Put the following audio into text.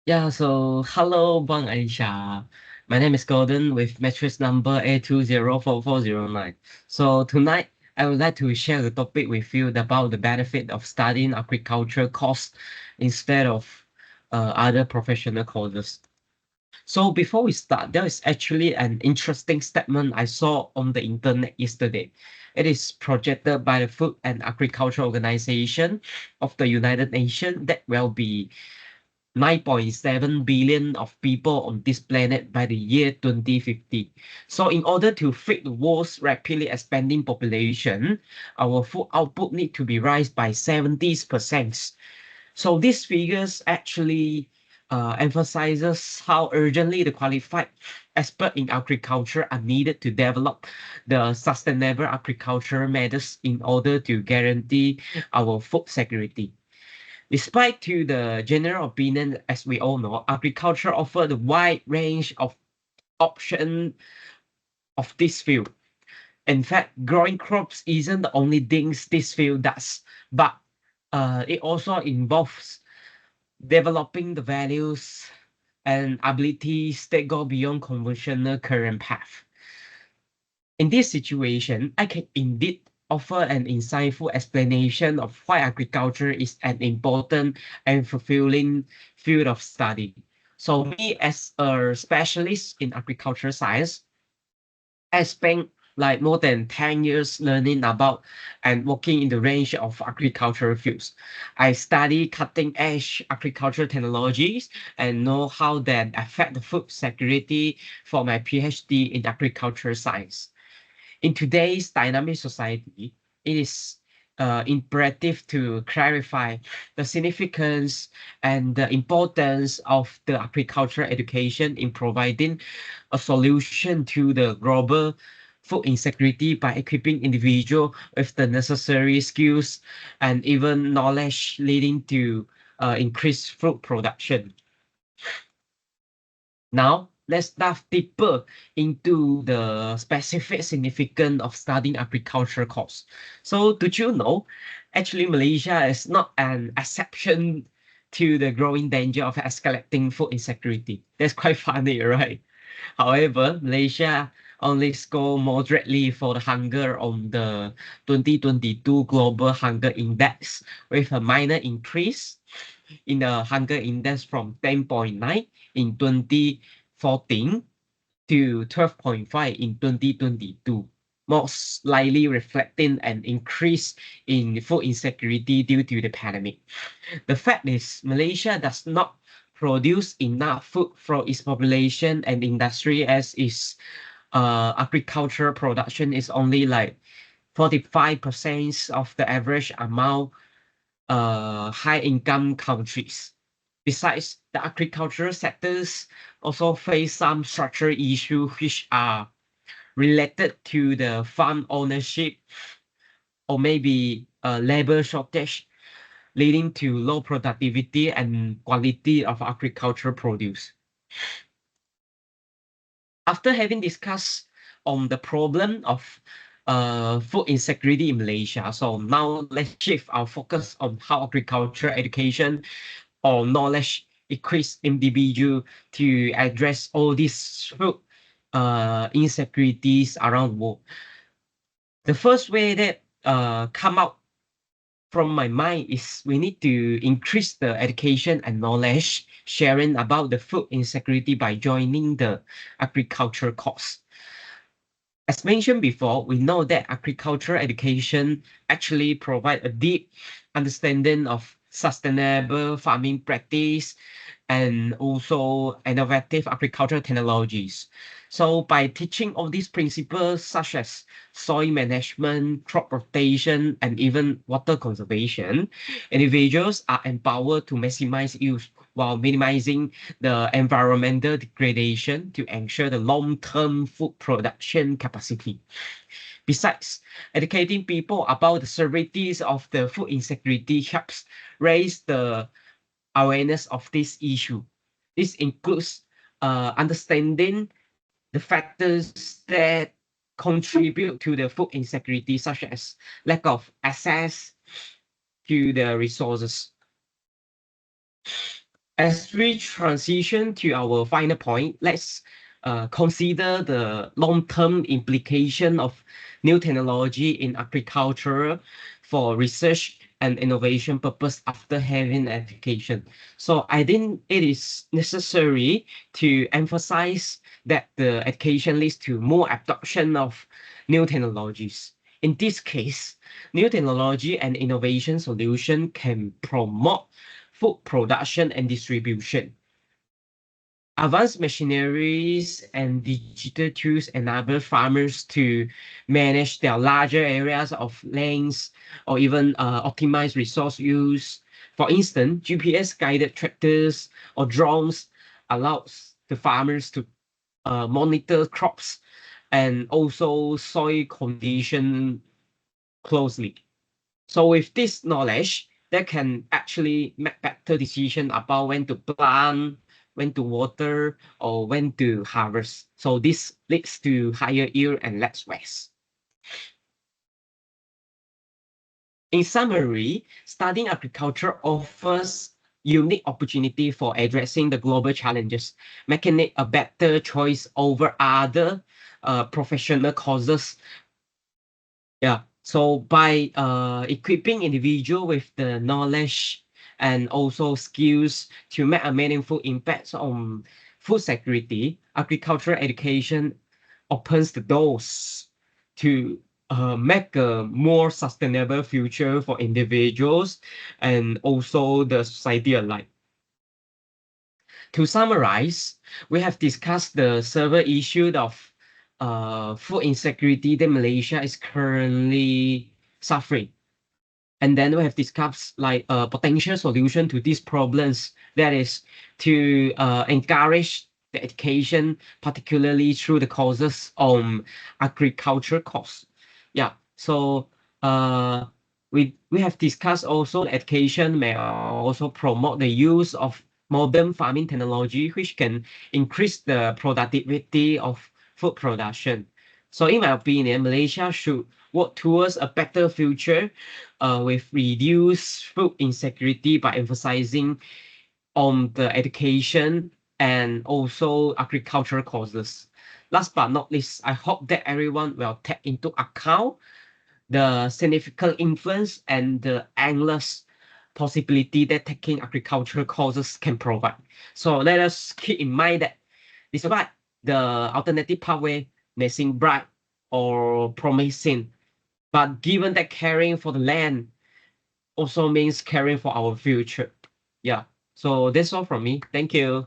Yeah, so hello, Bang Aisha. My name is Gordon with matrix number A204409. So tonight, I would like to share the topic with you about the benefit of studying agriculture course instead of other professional courses. So before we start, there is actually an interesting statement I saw on the internet yesterday. It is projected by the Food and Agriculture Organization of the United Nations that will be 9.7 billion of people on this planet by the year 2050. So in order to feed the world's rapidly expanding population, our food output need to be raised by 70%. So these figures actually emphasizes how urgently the qualified expert in agriculture are needed to develop the sustainable agricultural methods in order to guarantee our food security. Despite to the general opinion, as we all know, agriculture offers a wide range of options of this field. In fact, growing crops isn't the only things this field does, but it also involves developing the values and abilities that go beyond conventional career path. In this situation, I can indeed offer an insightful explanation of why agriculture is an important and fulfilling field of study. So me as a specialist in agriculture science, I spent like more than 10 years learning about and working in the range of agricultural fields. I study cutting edge agricultural technologies and know how that affect the food security for my PhD in agriculture science. In today's dynamic society, it is imperative to clarify the significance and the importance of the agricultural education in providing a solution to the global food insecurity by equipping individuals with the necessary skills and even knowledge leading to increased food production. Now, let's dive deeper into the specific significance of studying agriculture course. So, did you know, actually, Malaysia is not an exception to the growing danger of escalating food insecurity. That's quite funny, right? However, Malaysia only scored moderately for the hunger on the 2022 Global Hunger Index, with a minor increase in the hunger index from 10.9 in 2014 to 12.5 in 2022, most likely reflecting an increase in food insecurity due to the pandemic. The fact is, Malaysia does not produce enough food for its population and industry, as its agricultural production is only like 45% of the average amount high income countries. Besides, the agricultural sectors also face some structural issues which are related to the farm ownership or maybe a labor shortage, leading to low productivity and quality of agricultural produce. After having discussed on the problem of food insecurity in Malaysia, so now let's shift our focus on how agriculture education or knowledge equips individual to address all these food insecurities around the world. The first way that come out from my mind is we need to increase the education and knowledge sharing about the food insecurity by joining the agriculture course. As mentioned before, we know that agricultural education actually provide a deep understanding of sustainable farming practice and also innovative agricultural technologies. So by teaching all these principles such as soil management, crop rotation, and even water conservation, individuals are empowered to maximize use while minimizing the environmental degradation to ensure the long-term food production capacity. Besides, educating people about the severities of the food insecurity helps raise the awareness of this issue. This includes understanding the factors that contribute to the food insecurity, such as lack of access to the resources, As we transition to our final point, let's consider the long-term implication of new technology in agriculture for research and innovation purpose after having application. So I think it is necessary to emphasize that the education leads to more adoption of new technologies. In this case, new technology and innovation solution can promote food production and distribution. Advanced machineries and digital tools enable farmers to manage their larger areas of lands or even optimize resource use. For instance, GPS guided tractors or drones allows the farmers to monitor crops and also soil condition closely. So with this knowledge, they can actually make better decision about when to plant, when to water, or when to harvest. So this leads to higher yield and less waste. In summary, studying agriculture offers unique opportunity for addressing the global challenges, making it a better choice over other professional courses. Yeah. So by equipping individual with the knowledge and also skills to make a meaningful impact on food security, agricultural education opens the doors to make a more sustainable future for individuals and also the society alike. To summarize, we have discussed the several issue of food insecurity that Malaysia is currently suffering. And then we have discussed like a potential solution to these problems. That is to encourage the education, particularly through the courses on agriculture course. Yeah. So we have discussed also education may also promote the use of modern farming technology, which can increase the productivity of food production. So in my opinion, Malaysia should work towards a better future with reduced food insecurity by emphasizing on the education and also agricultural courses. Last but not least, I hope that everyone will take into account the significant influence and the endless possibility that taking agricultural courses can provide. So let us keep in mind that despite the alternative pathway may seem bright or promising, but given that caring for the land also means caring for our future. Yeah. So that's all from me. Thank you.